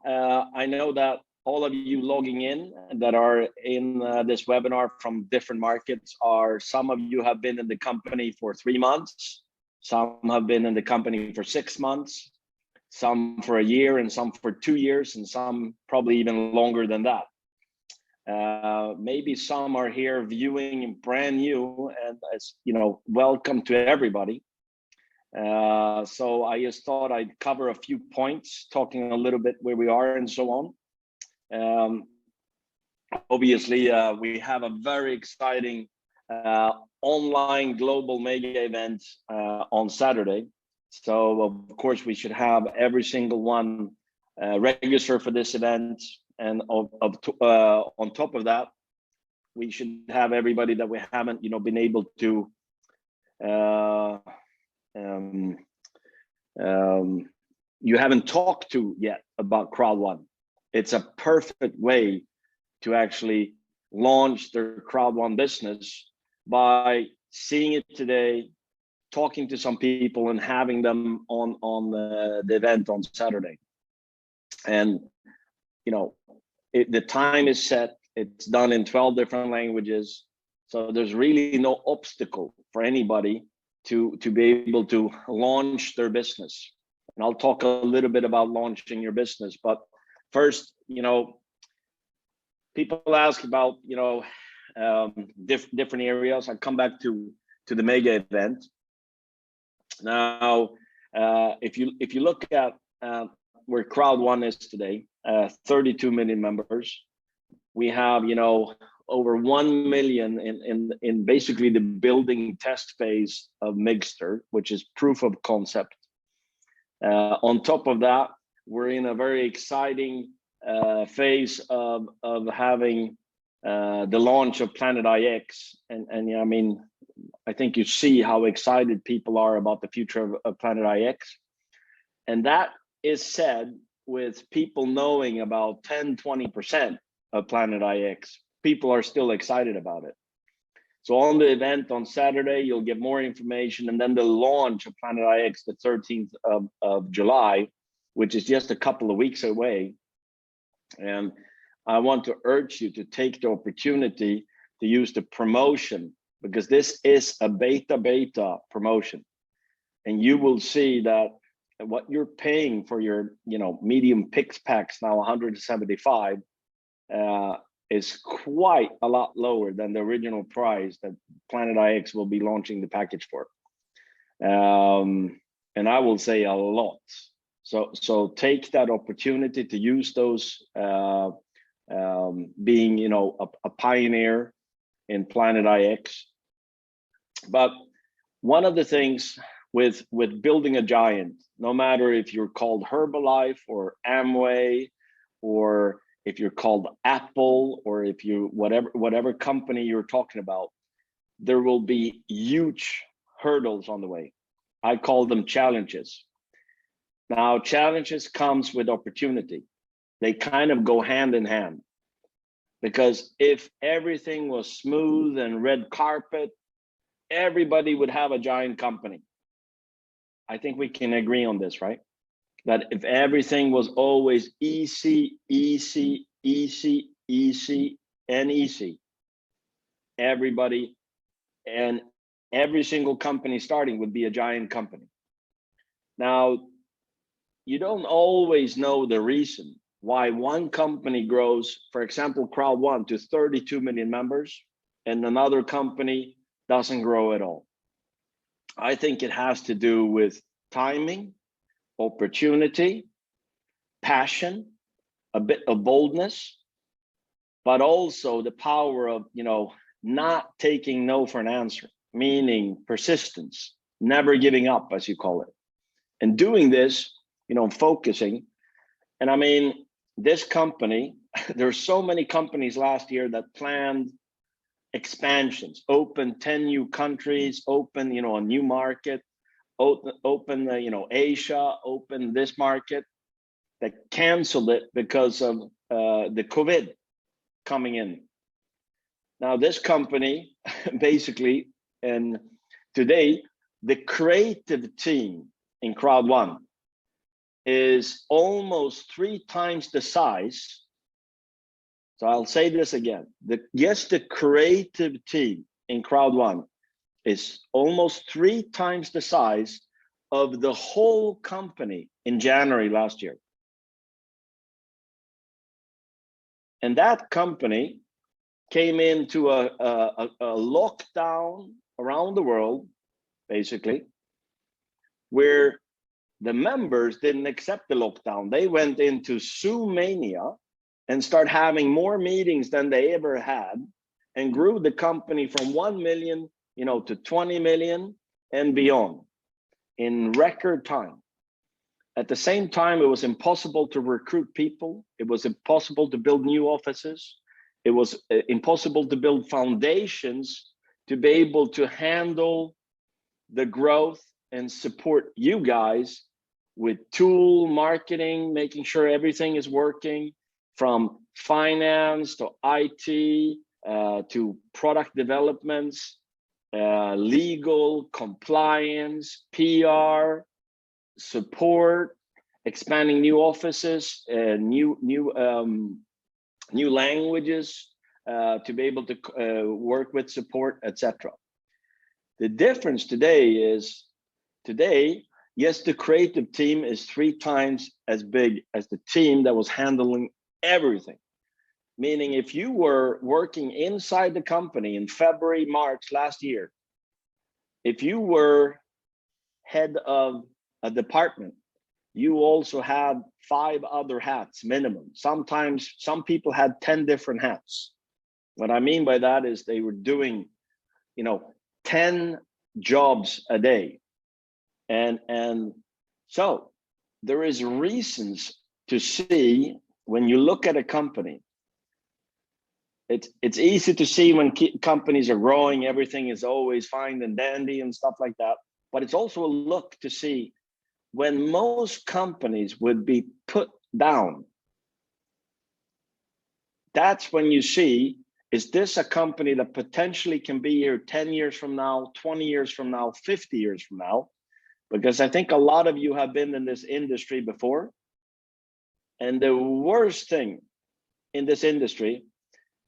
I know that all of you logging in that are in this webinar from different markets some of you have been in the company for 3 months, some have been in the company for 6 months, some for a year, and some for 2 years, and some probably even longer than that. Maybe some are here viewing brand new, and as you know, welcome to everybody. So I just thought I'd cover a few points, talking a little bit where we are and so on. Obviously, we have a very exciting online global mega event on Saturday. So of course we should have every single one register for this event, and on top of that, we should have everybody that we haven't, been able to you haven't talked to yet about Crowd1. It's a perfect way to actually launch their Crowd1 business by seeing it today, talking to some people, and having them on the event on Saturday. And the time is set. It's done in 12 different languages, so there's really no obstacle for anybody to be able to launch their business. And I'll talk a little bit about launching your business, but first, people ask about different areas. I come back to the mega event. Now, if you look at where Crowd1 is today, 32 million members. We have over 1 million in basically the building test phase of Mixter, which is proof of concept. On top of that, we're in a very exciting phase of having the launch of Planet IX, and I think you see how excited people are about the future of Planet IX, and that is said with people knowing about 10-20% of Planet IX. People are still excited about it. So on the event on Saturday, you'll get more information, and then the launch of Planet IX, the 13th of July, which is just a couple of weeks away. And I want to urge you to take the opportunity to use the promotion, because this is a beta promotion, and you will see that what you're paying for your medium pix packs now, 175, is quite a lot lower than the original price that Planet IX will be launching the package for, and I will say a lot. So take that opportunity to use those, being a pioneer in Planet IX. But one of the things with building a giant, no matter if you're called Herbalife or Amway, or if you're called Apple, or if you whatever company you're talking about, there will be huge hurdles on the way. I call them challenges. Now, challenges comes with opportunity. They kind of go hand in hand, because if everything was smooth and red carpet, everybody would have a giant company. I think we can agree on this, right? That if everything was always easy, everybody and every single company starting would be a giant company. Now, you don't always know the reason why one company grows, for example, Crowd1 to 32 million members, and another company doesn't grow at all. I think it has to do with timing, opportunity, passion, a bit of boldness, but also the power of not taking no for an answer, meaning persistence, never giving up, as you call it, and doing this, focusing. And this company, there's so many companies last year that planned expansions, open 10 new countries, open a new market, open Asia, open this market, that canceled it because of the COVID coming in. Now this company basically, and today the creative team in Crowd1 is almost 3 times the size. So I'll say this again. The creative team in Crowd1 is almost 3 times the size of the whole company in January last year. And that company came into a lockdown around the world, basically, where the members didn't accept the lockdown. They went into Zoom mania and started having more meetings than they ever had, and grew the company from 1 million, to 20 million and beyond in record time. At the same time, it was impossible to recruit people. It was impossible to build new offices. It was impossible to build foundations to be able to handle the growth and support you guys with tool marketing, making sure everything is working, from finance to IT to product developments, legal, compliance, PR, support, expanding new offices, new languages to be able to work with support, etc. The difference today is, yes, the creative team is 3 times as big as the team that was handling everything. Meaning, if you were working inside the company in February, March last year, if you were head of a department, you also had 5 other hats minimum. Sometimes some people had 10 different hats. What I mean by that is they were doing, 10 jobs a day. And so there is reasons to see, when you look at a company, it's easy to see when companies are growing, everything is always fine and dandy and stuff like that. But it's also a look to see when most companies would be put down. That's when you see, is this a company that potentially can be here 10 years from now, 20 years from now, 50 years from now? Because I think a lot of you have been in this industry before. And the worst thing in this industry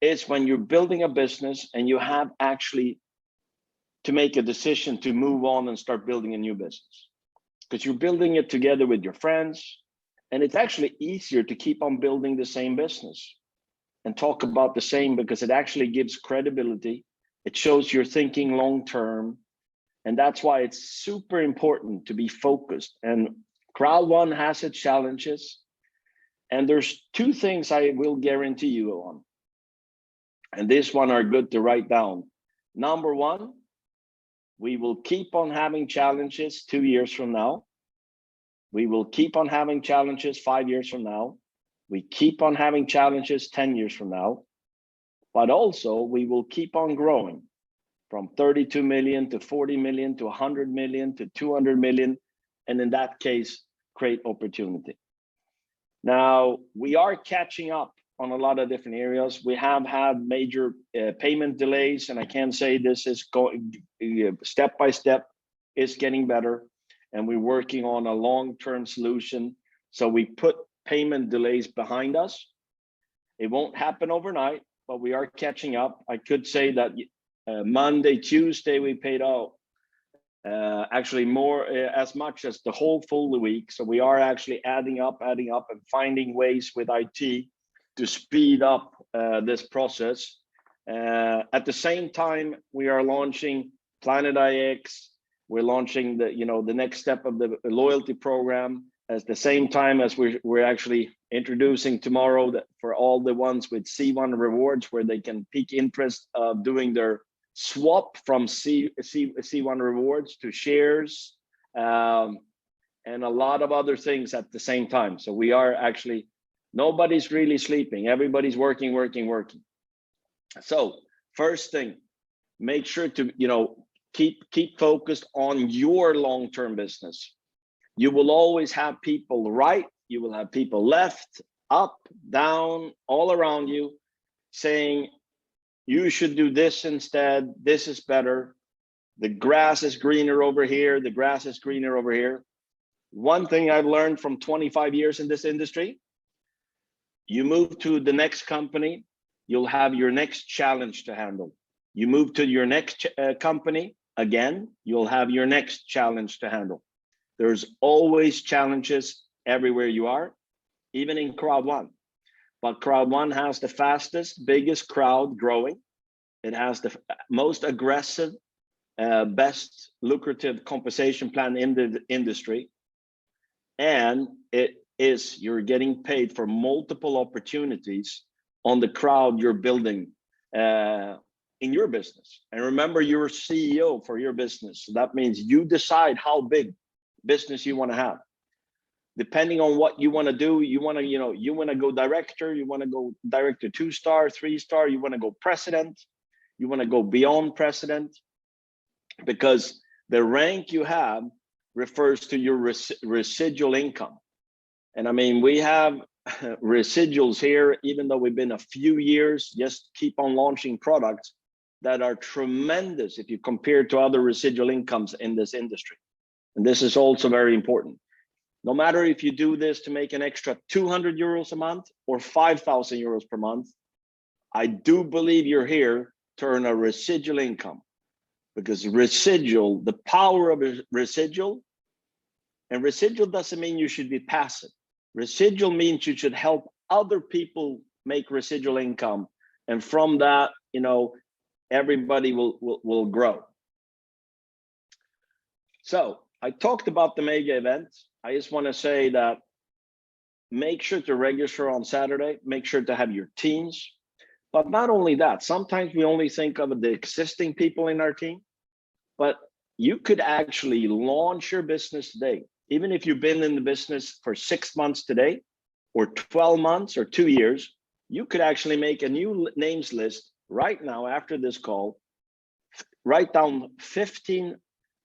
is when you're building a business and you have actually to make a decision to move on and start building a new business. Because you're building it together with your friends, and it's actually easier to keep on building the same business and talk about the same, because it actually gives credibility. It shows you're thinking long term, and that's why it's super important to be focused. And Crowd1 has its challenges, and there's 2 things I will guarantee you on, and this one are good to write down. Number 1, we will keep on having challenges 2 years from now. We will keep on having challenges 5 years from now. We keep on having challenges 10 years from now. But also, we will keep on growing from 32 million to 40 million to 100 million to 200 million. And in that case, create opportunity. Now, we are catching up on a lot of different areas. We have had major payment delays, and I can say this is going step by step. It's getting better, and we're working on a long-term solution. So we put payment delays behind us. It won't happen overnight, but we are catching up. I could say that Monday, Tuesday, we paid out actually more, as much as the whole full week. So we are actually adding up and finding ways with IT to speed up this process. At the same time, we are launching Planet IX. We're launching the next step of the loyalty program. At the same time as we're actually introducing tomorrow that for all the ones with C1 rewards, where they can peak interest of doing their swap from C1 rewards to shares, and a lot of other things at the same time. So we are actually, nobody's really sleeping. Everybody's working. So first thing, make sure to keep focused on your long-term business. You will always have people right, you will have people left, up, down, all around you saying you should do this instead, this is better, the grass is greener over here, the grass is greener over here. One thing I've learned from 25 years in this industry, you move to the next company, you'll have your next challenge to handle. You move to your next company, again, you'll have your next challenge to handle. There's always challenges everywhere you are, even in Crowd1. But Crowd1 has the fastest, biggest crowd growing. It has the most aggressive, best lucrative compensation plan in the industry. And you're getting paid for multiple opportunities on the crowd you're building in your business. And remember, you're CEO for your business. So that means you decide how big business you want to have. Depending on what you want to do, you want to go director, you want to go director 2-star, 3-star, you want to go president, you want to go beyond president, because the rank you have refers to your residual income. And I mean, we have residuals here, even though we've been a few years, just keep on launching products that are tremendous if you compare to other residual incomes in this industry. And this is also very important. No matter if you do this to make an extra 200 euros a month or 5,000 euros per month, I do believe you're here to earn a residual income, because residual, the power of a residual, and residual doesn't mean you should be passive. Residual means you should help other people make residual income. And from that, everybody will grow. So I talked about the mega event. I just want to say that make sure to register on Saturday, make sure to have your teams. But not only that, sometimes we only think of the existing people in our team, but you could actually launch your business today. Even if you've been in the business for 6 months today, or 12 months or 2 years, you could actually make a new names list right now after this call. Write down 15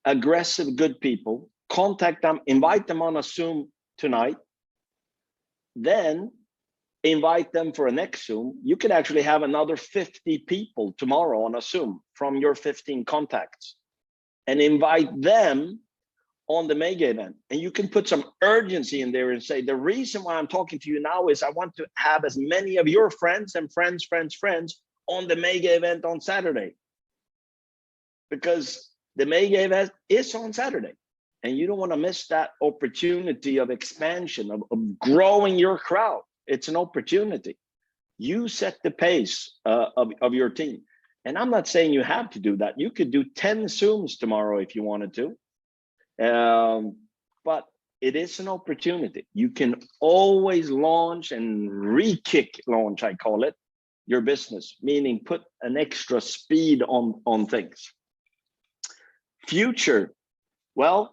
aggressive good people, contact them, invite them on a Zoom tonight, then invite them for a next Zoom. You could actually have another 50 people tomorrow on a Zoom from your 15 contacts and invite them on the mega event. And you can put some urgency in there and say, the reason why I'm talking to you now is I want to have as many of your friends and friends on the mega event on Saturday, because the mega event is on Saturday. And you don't want to miss that opportunity of expansion, of growing your crowd. It's an opportunity. You set the pace of your team. And I'm not saying you have to do that. You could do 10 Zooms tomorrow if you wanted to. But it is an opportunity. You can always launch and re-kick launch, I call it, your business, meaning put an extra speed on things. Future, well,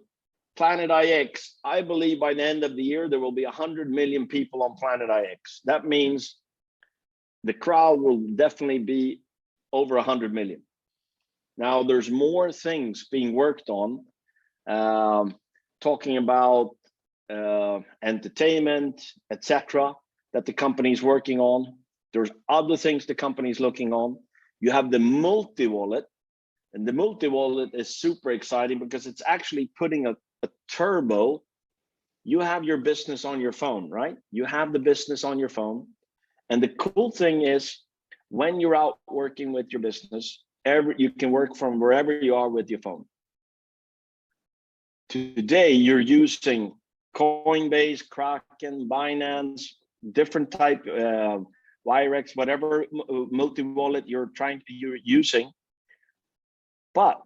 Planet IX, I believe by the end of the year, there will be 100 million people on Planet IX. That means the crowd will definitely be over 100 million. Now, there's more things being worked on, talking about entertainment, etc., that the company is working on. There's other things the company is looking on. You have the multi-wallet, and the multi-wallet is super exciting because it's actually putting a turbo. You have your business on your phone, right? You have the business on your phone. And the cool thing is, when you're out working with your business, you can work from wherever you are with your phone. Today, you're using Coinbase, Kraken, Binance, different type, Wirex, whatever multi-wallet you're using. But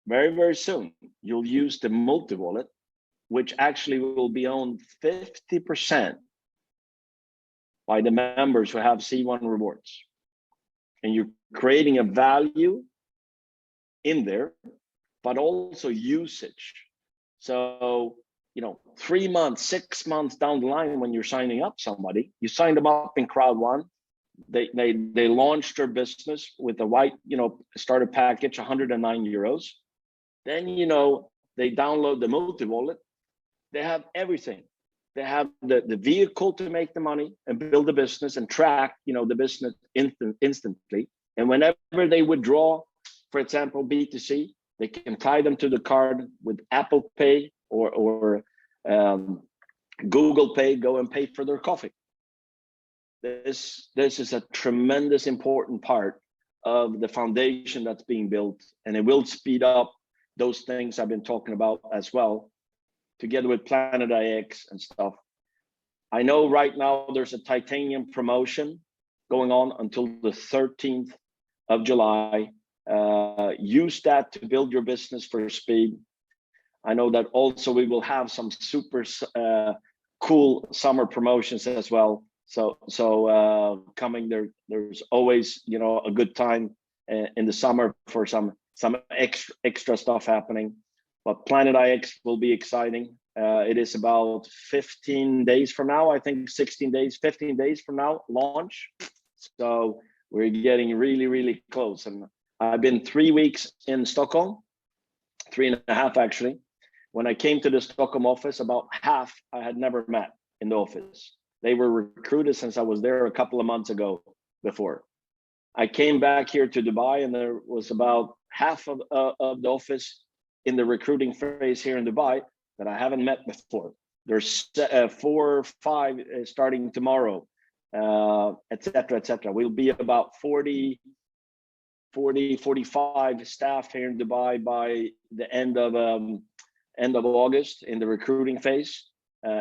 very, very soon, you'll use the multi-wallet, which actually will be owned 50% by the members who have C1 rewards. And you're creating a value in there, but also usage. So, 3 months, 6 months down the line, when you're signing up somebody, you signed them up in Crowd1, they launched their business with a white, starter package, 109 euros. Then, they download the multi-wallet. They have everything. They have the vehicle to make the money and build the business and track, the business instantly. And whenever they withdraw, for example, B2C, they can tie them to the card with Apple Pay or Google Pay, go and pay for their coffee. This is a tremendous important part of the foundation that's being built, and it will speed up those things I've been talking about as well, together with Planet IX and stuff. I know right now there's a titanium promotion going on until the 13th of July. Use that to build your business for speed. I know that also we will have some super cool summer promotions as well. So coming there, there's always, you know, a good time in the summer for some extra stuff happening. But Planet IX will be exciting. It is about 15 days from now, I think 15 days from now, launch. So we're getting really, really close. And I've been 3 weeks in Stockholm, 3.5 actually. When I came to the Stockholm office, about half I had never met in the office. They were recruited since I was there a couple of months ago before. I came back here to Dubai, and there was about half of the office in the recruiting phase here in Dubai that I haven't met before. There's 4 or 5 starting tomorrow, etc., etc. We'll be about 40, 45 staff here in Dubai by the end of August in the recruiting phase,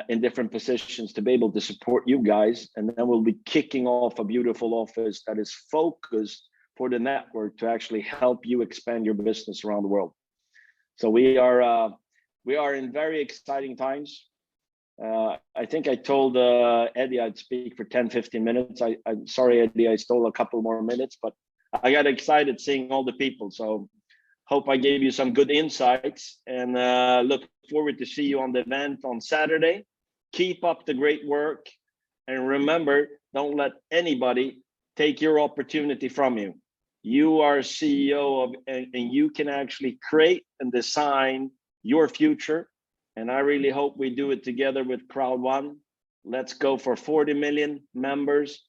in different positions to be able to support you guys. And then we'll be kicking off a beautiful office that is focused for the network to actually help you expand your business around the world. So we are in very exciting times. I think I told Eddie I'd speak for 10-15 minutes. I'm sorry, Eddie, I stole a couple more minutes, but I got excited seeing all the people. So hope I gave you some good insights, and look forward to see you on the event on Saturday. Keep up the great work, and remember, don't let anybody take your opportunity from you. You are CEO of, and you can actually create and design your future. And I really hope we do it together with Crowd1. Let's go for 40 million members